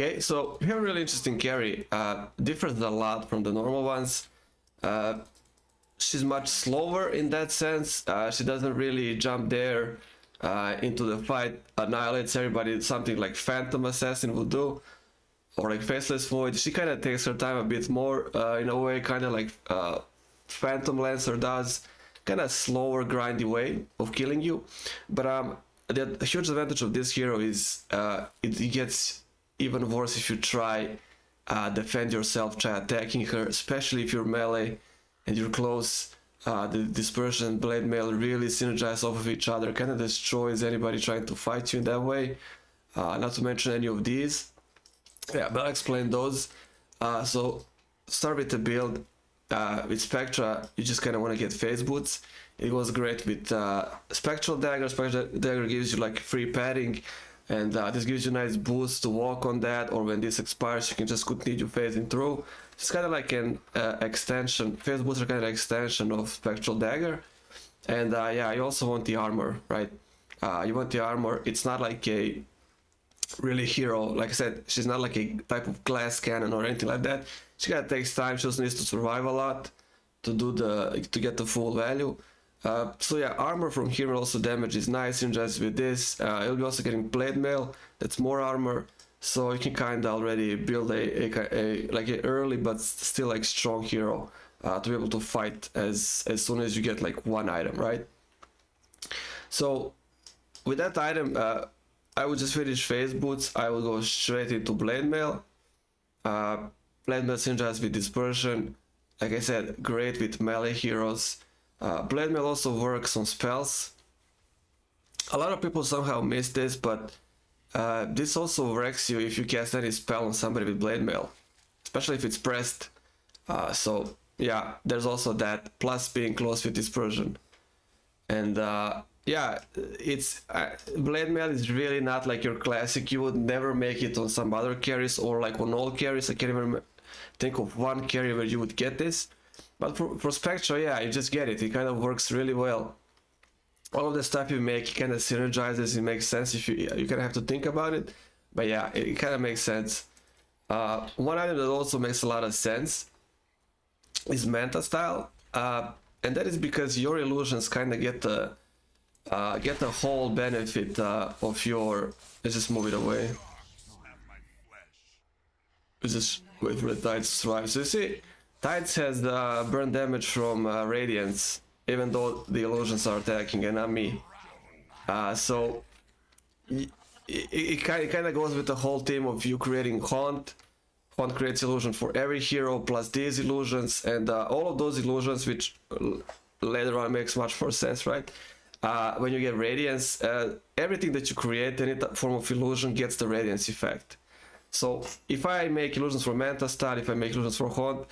Okay, so we have a really interesting carry. Differs a lot from the normal ones. She's much slower in that sense. She doesn't really jump there into the fight, annihilates everybody, something like Phantom Assassin would do, or like Faceless Void. She kind of takes her time a bit more, in a way, kind of like Phantom Lancer does, kind of slower, grindy way of killing you. But the huge advantage of this hero is it gets even worse if you try defend yourself, try attacking her, especially if you're melee and you're close. The dispersion and blade mail really synergize off of each other, kind of destroys anybody trying to fight you in that way. Not to mention any of these. Yeah, but I'll explain those. So start with the build. With Spectre, you just kind of want to get phase boots. It goes great with Spectral Dagger. Spectral Dagger gives you like free padding, and this gives you a nice boost to walk on that, or when this expires you can just continue phasing through. It's kind of like an extension. Phase boots are kind of an extension of Spectral Dagger. And yeah, you also want the armor, right? You want the armor. It's not like a really hero, like I said, she's not like a type of glass cannon or anything like that. She kind of takes time. She also needs to survive a lot to get the full value. So yeah, armor from here also damage is nice, synergizes with this. You'll be also getting blade mail, that's more armor, so you can kind of already build a like an early but still like strong hero to be able to fight as soon as you get like one item, right? So with that item, I would just finish phase boots. I will go straight into blade mail. Blade mail synergizes with dispersion. Like I said, great with melee heroes. Blade mail also works on spells. A lot of people somehow miss this, but this also wrecks you if you cast any spell on somebody with blade mail, especially if it's pressed. So yeah, there's also that, plus being close with dispersion. And yeah, it's blade mail is really not like your classic. You would never make it on some other carries or like on all carries. I can't even think of one carry where you would get this. But for Spectre, yeah, you just get it. It kind of works really well. All of the stuff you make kind of synergizes. It makes sense if you kind of have to think about it. But yeah, it kind of makes sense. One item that also makes a lot of sense is Manta style, and that is because your illusions kind of get the whole benefit of your. Let's just move it away. Let's just wait for the Tides to survive. So you see, Tides has the burn damage from Radiance, even though the illusions are attacking and not me. So it kind of goes with the whole theme of you creating Haunt. Haunt creates illusion for every hero plus these illusions, and all of those illusions, which later on makes much more sense, right? When you get Radiance, everything that you create, any form of illusion, gets the Radiance effect. So if I make illusions for Manta style, if I make illusions for Haunt,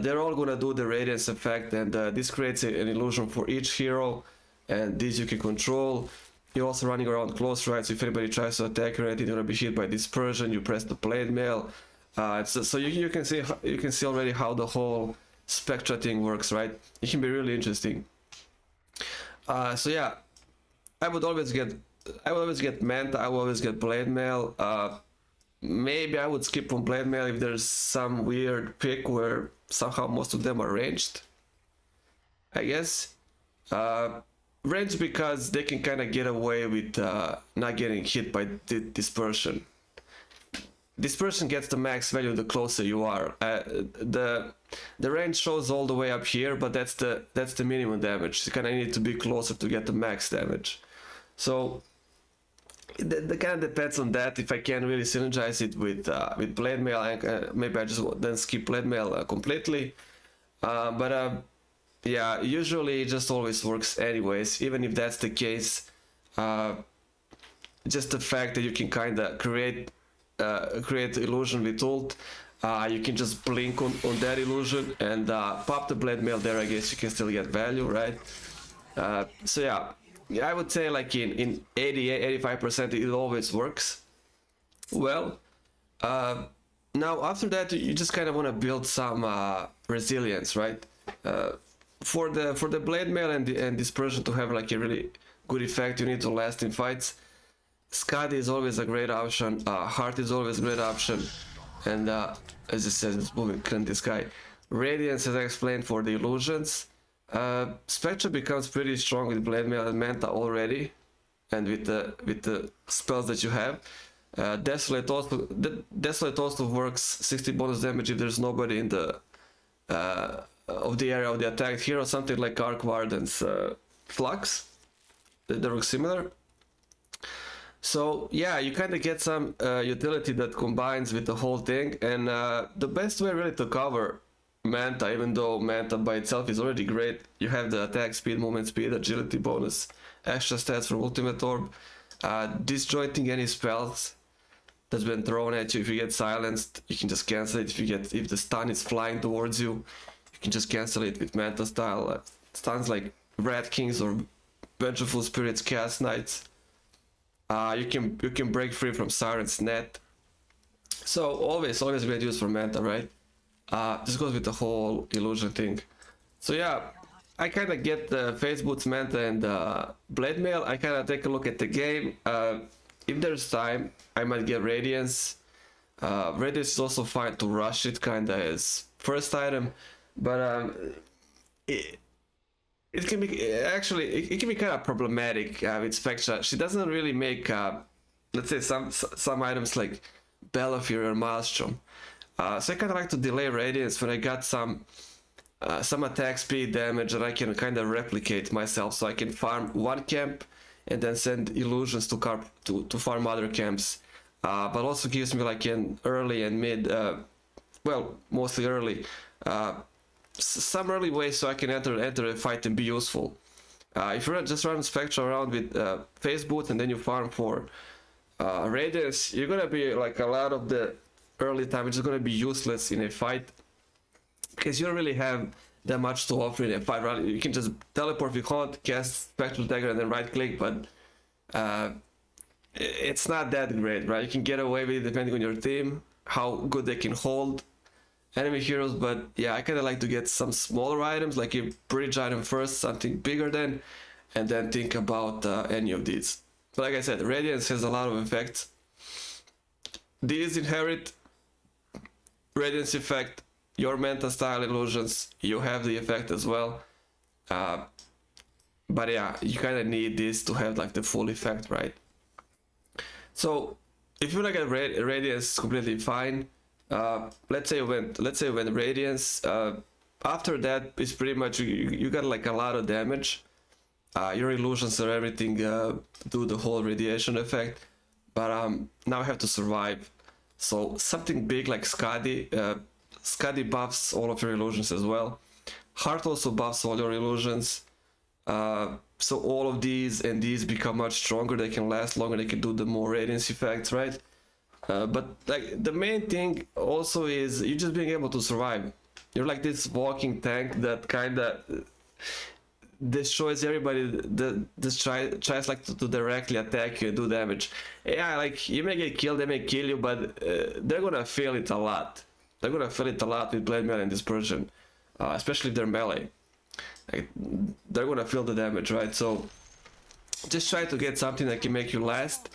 they're all gonna do the Radiance effect, and this creates an illusion for each hero, and these you can control. You're also running around close, right? So if anybody tries to attack you, you're gonna be hit by dispersion. You press the blade mail. So you can see already how the whole Spectre thing works, right? It can be really interesting. So yeah, I would always get Manta. I would always get blade mail. Maybe I would skip on blade mail if there's some weird pick where somehow most of them are ranged, I guess. Ranged because they can kind of get away with not getting hit by dispersion. Dispersion gets the max value the closer you are. The range shows all the way up here, but that's the minimum damage. You kind of need to be closer to get the max damage. So it kind of depends on that. If I can really synergize it with blade mail, maybe I just then skip blade mail completely. But yeah, usually it just always works anyways. Even if that's the case, just the fact that you can kind of create illusion with ult, you can just blink on that illusion and pop the blade mail there. I guess you can still get value, right? So yeah, I would say like in 80-85% it always works well. Now after that you just kind of want to build some resilience, right? For the blade mail and dispersion to have like a really good effect, you need to last in fights. Skadi is always a great option. Heart is always a great option. And as it says, it's moving in the sky. Radiance, as I explained, for the illusions. Spectre becomes pretty strong with Blade Mail and Manta already, and with the spells that you have. Desolate also works 60 bonus damage if there's nobody in the of the area of the attacked hero, something like Arc Warden's Flux. They work similar. So yeah, you kind of get some utility that combines with the whole thing, and the best way really to cover Manta, even though Manta by itself is already great, you have the attack speed, movement speed, agility bonus, extra stats for ultimate orb, disjointing any spells that's been thrown at you. If you get silenced, you can just cancel it. If the stun is flying towards you, you can just cancel it with Manta style stuns like Rat Kings or Vengeful Spirits, Chaos Knights. You can break free from Siren's Net. So always great use for Manta, right? This goes with the whole illusion thing. So yeah, I kind of get the Face Boots, Manta, and Blade Mail. I kind of take a look at the game. If there's time, I might get Radiance. Radiance is also fine to rush it kind of as first item, but it can be actually it can be kind of problematic with Spectre. She doesn't really make let's say some items like Belafir or Maelstrom. So I kind of like to delay Radiance when I got some attack speed damage that I can kind of replicate myself, so I can farm one camp and then send illusions to farm other camps. But also gives me like an early and mid, well, mostly early, some early ways so I can enter a fight and be useful. If you just run Spectre around with Face Boot and then you farm for Radiance, you're gonna be like a lot of the early time which is gonna be useless in a fight because you don't really have that much to offer in a fight. Right? You can just teleport if you want, cast Spectral Dagger and then right click, but it's not that great, right? You can get away with it depending on your team, how good they can hold enemy heroes, but yeah, I kind of like to get some smaller items, like a bridge item first, something bigger then, and then think about any of these. But like I said, Radiance has a lot of effects. These inherit Radiance effect, your Manta style illusions, you have the effect as well. But yeah, you kind of need this to have like the full effect, right? So if you want to get Radiance, completely fine. Let's say you went Radiance. After that, it's pretty much you got like a lot of damage. Your illusions or everything do the whole radiation effect, but now I have to survive. So something big like Skadi. Skadi buffs all of your illusions as well. Heart also buffs all your illusions. So all of these and these become much stronger. They can last longer. They can do the more radiance effects, right? But like the main thing also is you just being able to survive. You're like this walking tank that kind of destroys everybody that tries like to directly attack you and do damage. Yeah, like you may get killed, they may kill you, but they're gonna feel it a lot. They're gonna feel it a lot with Blade Mail and Dispersion, especially if they're melee. Like, they're gonna feel the damage, right? So just try to get something that can make you last.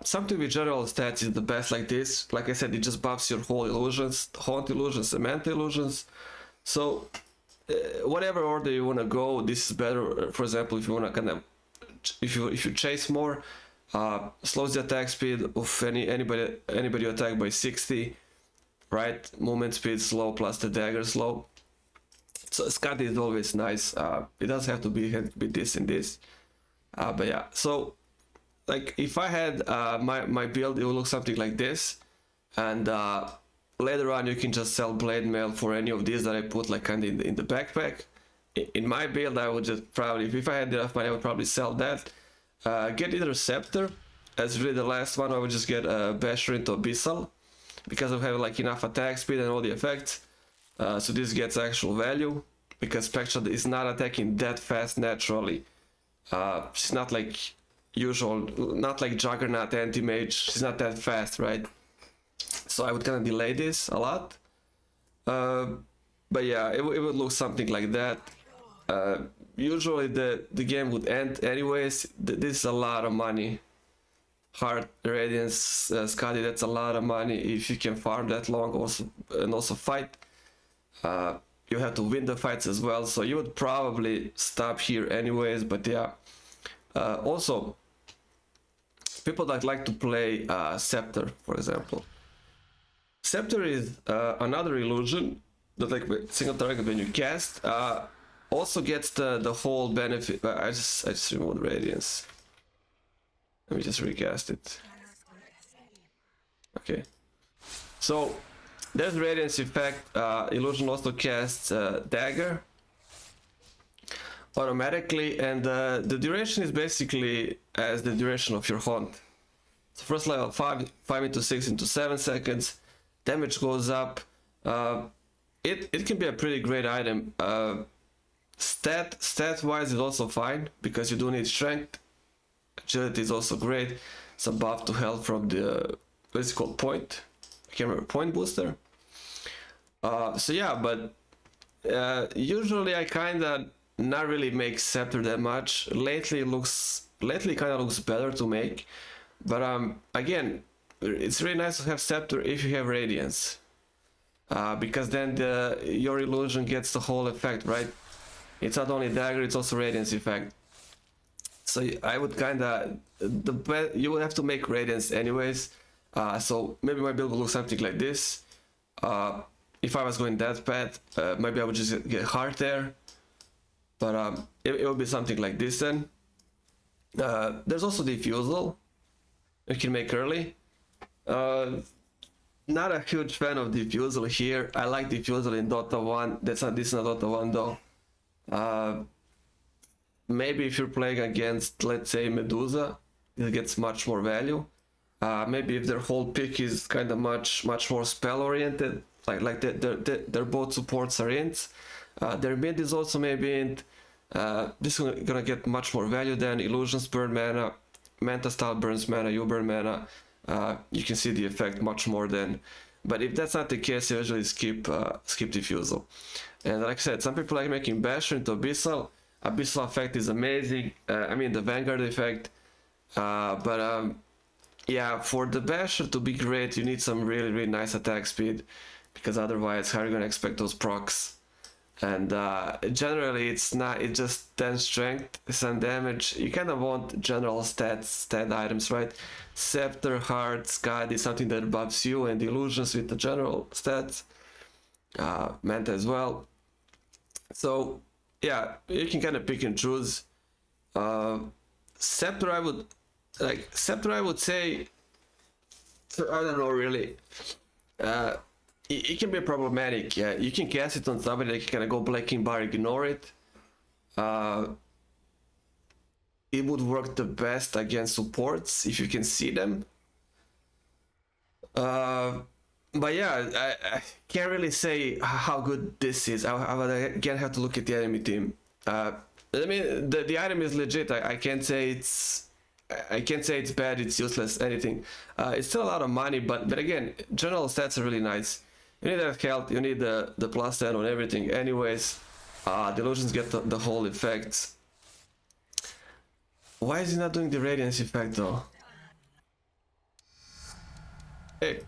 Something with general stats is the best like this. Like I said, it just buffs your whole illusions, haunt illusions, and Manta illusions. So whatever order you want to go, this is better. For example, if you want to kind of, if you chase more, slows the attack speed of anybody you attack by 60, right? Movement speed slow plus the dagger slow. So Scud is always nice. It doesn't have to be this and this, but yeah. So like if I had my build, it would look something like this, and later on you can just sell Blade Mail for any of these that I put like kind of in the backpack. In my build, I would just probably, if I had enough money, I would probably sell that. Get either Scepter, as really the last one. I would just get Basher into Abyssal because I have like enough attack speed and all the effects. So this gets actual value because Spectre is not attacking that fast naturally. She's not like usual, not like Juggernaut anti-mage. She's not that fast, right? So I would kind of delay this a lot. But yeah, it would look something like that. Usually the game would end anyways. This is a lot of money. Heart, Radiance, Skadi, that's a lot of money if you can farm that long also, and also fight. You have to win the fights as well, so you would probably stop here anyways, but yeah. Also, people that like to play Scepter, for example. Scepter is another illusion that, like, single target when you cast, also gets the whole benefit. I just removed Radiance. Let me just recast it. Okay. So there's Radiance effect. Illusion also casts Dagger automatically, and the duration is basically as the duration of your hunt. So first level 5 into 6 into 7 seconds. Damage goes up. It can be a pretty great item. Stat wise is also fine because you do need strength. Agility is also great. It's a buff to health from the, what's it called, point? I can't remember, point booster. So yeah, but usually I kinda not really make Scepter that much. Lately kinda looks better to make. But again, it's really nice to have Scepter if you have Radiance. Because then your illusion gets the whole effect, right? It's not only Dagger, it's also Radiance effect. So I would kinda, you would have to make Radiance anyways. So maybe my build will look something like this. If I was going that path, maybe I would just get Heart there. But it would be something like this then. There's also Diffusal. You can make early. Not a huge fan of Diffusal here. I like Diffusal in Dota 1. This is not Dota 1 though. Maybe if you're playing against, let's say, Medusa, it gets much more value. Maybe if their whole pick is kind of much more spell oriented, like their both supports are ints. Their mid is also maybe int. This is gonna get much more value than Illusions burn mana, Manta style burns mana, you burn mana. You can see the effect much more than. But if that's not the case, you usually skip Diffusal. And like I said, some people like making Basher into Abyssal. Abyssal effect is amazing. I mean the Vanguard effect. Yeah, for the Basher to be great, you need some really nice attack speed, because otherwise how are you gonna expect those procs? And generally it's not, it's just 10 strength, some damage. You kind of want general stat items, right? Scepter, Heart, Skadi is something that buffs you, and Illusions with the general stats. Manta as well. So yeah, you can kind of pick and choose. Scepter I would say, I don't know really. It can be problematic. Yeah, you can cast it on somebody that can kind of go Blacking Bar, ignore it. It would work the best against supports if you can see them. But yeah, I can't really say how good this is. I would again have to look at the enemy team. I mean, the item is legit. I can't say it's bad, it's useless, anything. It's still a lot of money, but again, general stats are really nice. You need that health, you need the plus 10 on everything anyways. The illusions get the whole effect. Why is he not doing the Radiance effect though? Hey.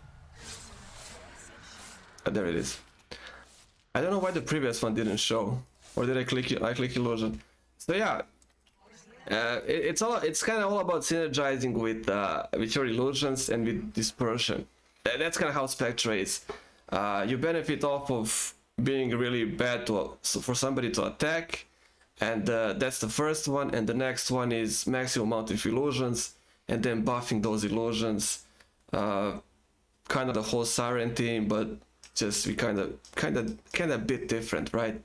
There it is. I don't know why the previous one didn't show. Or did I click illusion? So yeah. It's kind of all about synergizing with your illusions and with dispersion. That's kind of how Spectre is. You benefit off of being really bad for somebody to attack, and that's the first one. And the next one is maximum amount of illusions, and then buffing those illusions. Kind of the whole Siren team, but just we kind of a bit different, right?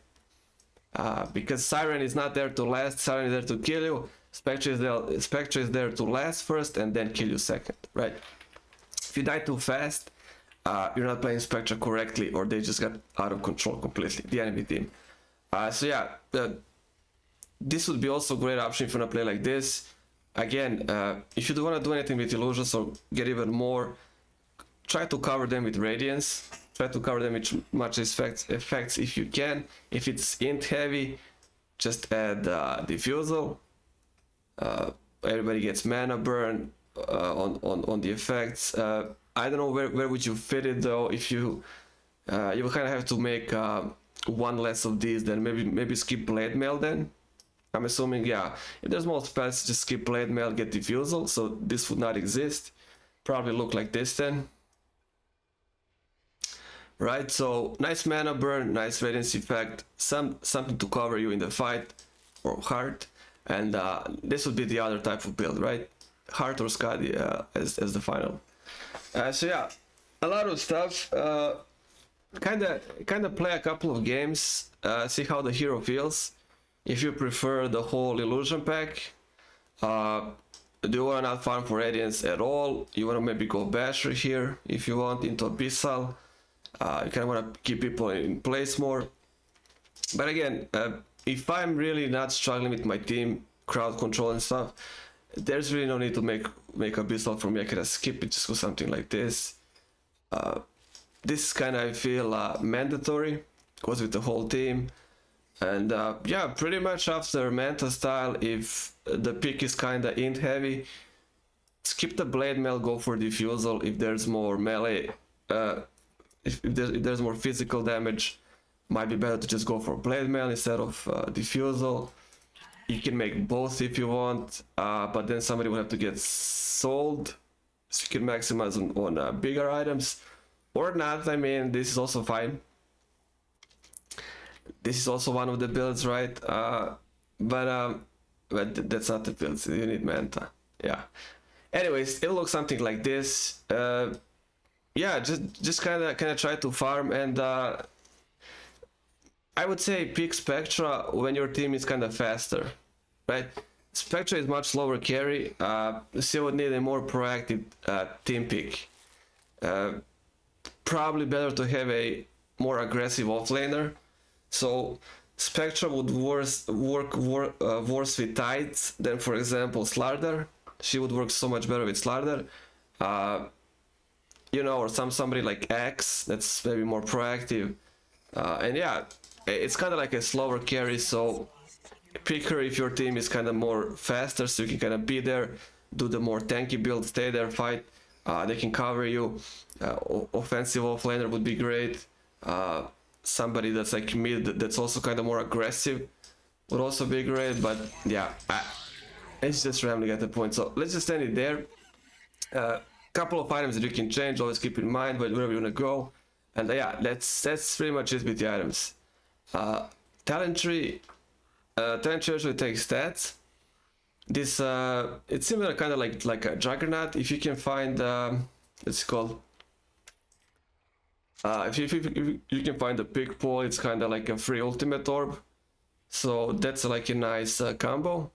Because Siren is not there to last. Siren is there to kill you. Spectre is there to last first and then kill you second, right? If you die too fast, you're not playing Spectre correctly, or they just got out of control completely, the enemy team. So yeah, this would be also a great option if you want to play like this. Again, if you do want to do anything with illusions or get even more, try to cover them with Radiance. Try to cover them with much effects if you can. If it's int heavy, just add Diffusal. Everybody gets mana burn. on the effects. I don't know where would you fit it though. If you you kind of have to make one less of these, then maybe skip blade mail then. I'm assuming, yeah, if there's more spells, just skip blade mail, get diffusal, so this would not exist. Probably look like this then. Right, so nice mana burn, nice radiance effect, something to cover you in the fight or heart, and this would be the other type of build, right? Heart or Skadi as the final. So yeah, a lot of stuff. Kind of play a couple of games, see how the hero feels. If you prefer the whole illusion pack, do you want to not farm for radiance at all? You want to maybe go basher here if you want into abyssal. You kind of want to keep people in place more. But again, if I'm really not struggling with my team, crowd control and stuff, there's really no need to make abyssal for me. I can just skip it, just go something like this. This is kind of, I feel, mandatory, goes with the whole team. And yeah, pretty much after Manta style, if the pick is kind of int heavy, skip the blade mail, go for diffusal. If there's more melee, if there's more physical damage, might be better to just go for blade mail instead of diffusal. You can make both if you want, but then somebody will have to get sold, so you can maximize on bigger items. Or not, I mean, this is also fine. This is also one of the builds, right? But that's not the build, you need Manta. Yeah. Anyways, it'll look something like this. Yeah, just kind of try to farm, and I would say pick Spectra when your team is kind of faster, right? Spectra is much slower carry, so you would need a more proactive team pick. Probably better to have a more aggressive offlaner. So Spectra would work worse with Tides than, for example, Slardar. She would work so much better with Slardar. You know, or somebody like Axe that's maybe more proactive. And yeah, it's kind of like a slower carry, so pick her if your team is kind of more faster, so you can kind of be there, do the more tanky build, stay there, fight. They can cover you. Offensive offlaner would be great. Somebody that's like mid, that's also kind of more aggressive, would also be great. But yeah, it's just rambling at the point, so let's just end it there. Couple of items that you can change, always keep in mind wherever you want to go. And yeah, that's pretty much it with the items. Talent tree actually takes stats. This it's similar, kind of like a Juggernaut. If you can find it's called if you can find the pick pool, it's kind of like a free ultimate orb, so that's like a nice combo.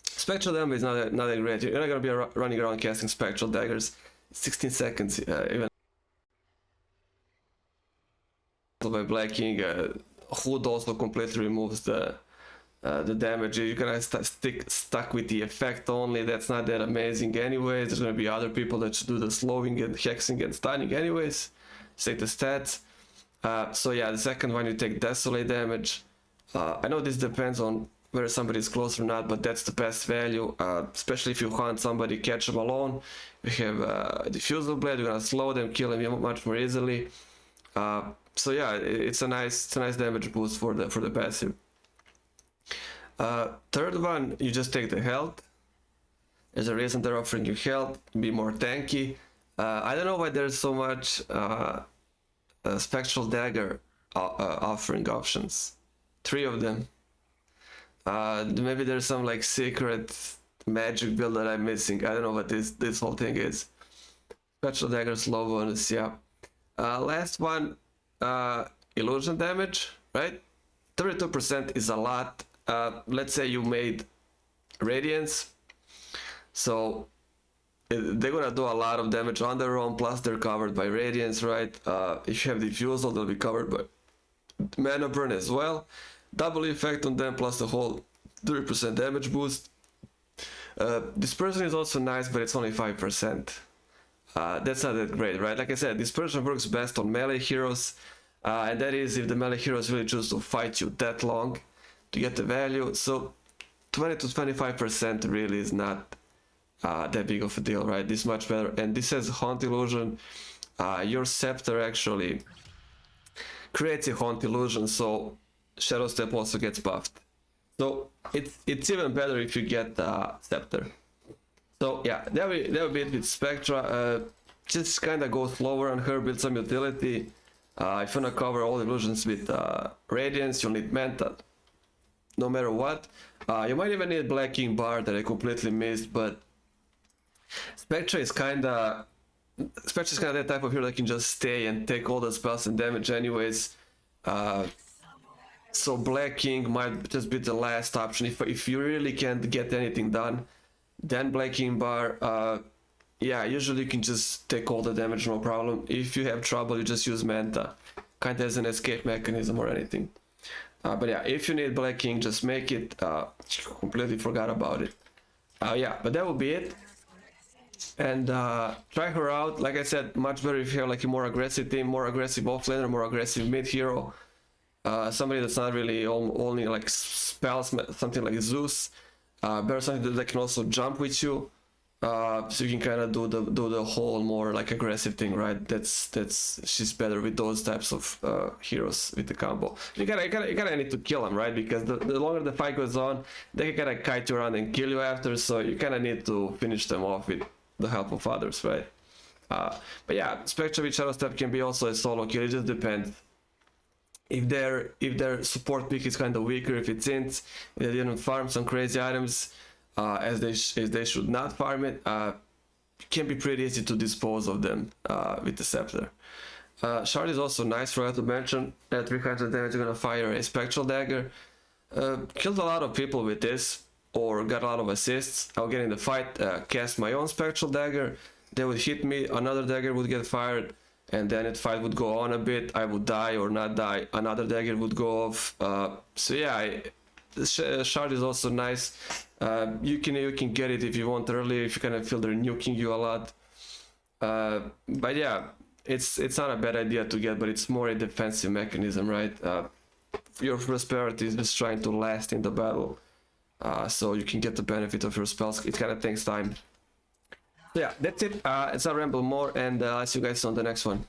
Spectral damage is not that great. You're not gonna be running around casting spectral daggers 16 seconds even by blacking. Hood also completely removes the damage. You're gonna stuck with the effect only. That's not that amazing anyways. There's gonna be other people that should do the slowing and hexing and stunning anyways. Take the stats. So yeah, the second one you take desolate damage. I know this depends on whether somebody is close or not, but that's the best value, especially if you hunt somebody, catch them alone. You have a diffusal blade, you're gonna slow them, kill them much more easily. So yeah, it's a nice damage boost for the passive. Third one, you just take the health. There's a reason they're offering you health, be more tanky. I don't know why there's so much spectral dagger offering options. 3 of them. Maybe there's some like secret magic build that I'm missing. I don't know what this whole thing is. Spectral dagger, slow bonus, yeah. Last one, illusion damage, right? 32% is a lot. Let's say you made radiance, so they're gonna do a lot of damage on their own, plus they're covered by radiance, right? If you have diffusal, they'll be covered by mana burn as well. Double effect on them, plus the whole 3% damage boost. Dispersion is also nice, but it's only 5%. That's not that great, right? Like I said, dispersion works best on melee heroes, and that is if the melee heroes really choose to fight you that long to get the value. So 20 to 25% really is not that big of a deal, right? This is much better. And this has Haunt Illusion. Your Scepter actually creates a Haunt Illusion, so Shadow Step also gets buffed. So it's even better if you get Scepter. So yeah, that would be it with Spectra. Just kind of go slower on her, build some utility. If you wanna cover all illusions with Radiance, you'll need Manta, no matter what. You might even need Black King Bar that I completely missed, but Spectre is kinda that type of hero that can just stay and take all the spells and damage anyways. So Black King might just be the last option. If you really can't get anything done, then Black King Bar, yeah, usually you can just take all the damage, no problem. If you have trouble, you just use Manta, kinda as an escape mechanism or anything. But yeah, if you need Black King, just make it. Completely forgot about it. Yeah, but that will be it. And try her out. Like I said, much better if you have like a more aggressive team, more aggressive offlaner, more aggressive mid hero. Somebody that's not really only like spells, something like Zeus. Better something that can also jump with you. So you can kind of do the whole more like aggressive thing, right? She's better with those types of heroes with the combo. You gotta need to kill them, right? Because the longer the fight goes on, they can kind of kite you around and kill you after. So you kind of need to finish them off with the help of others, right? But yeah, Spectre with Shadow Step can be also a solo kill. It just depends. If their support pick is kind of weaker, if it's int, if they didn't farm some crazy items. As they should not farm it, it can be pretty easy to dispose of them with the Scepter. Shard is also nice, forgot to mention. At 300 damage, you're gonna fire a Spectral Dagger. Killed a lot of people with this, or got a lot of assists. I'll get in the fight, cast my own Spectral Dagger. They would hit me, another dagger would get fired, and then the fight would go on a bit. I would die or not die, another dagger would go off. So yeah, Shard is also nice. You can get it if you want early, if you kind of feel they're nuking you a lot. But yeah, it's not a bad idea to get, but it's more a defensive mechanism, right? Your first priority is just trying to last in the battle, so you can get the benefit of your spells. It kind of takes time. So yeah, that's it. It's a ramble more, and I'll see you guys on the next one.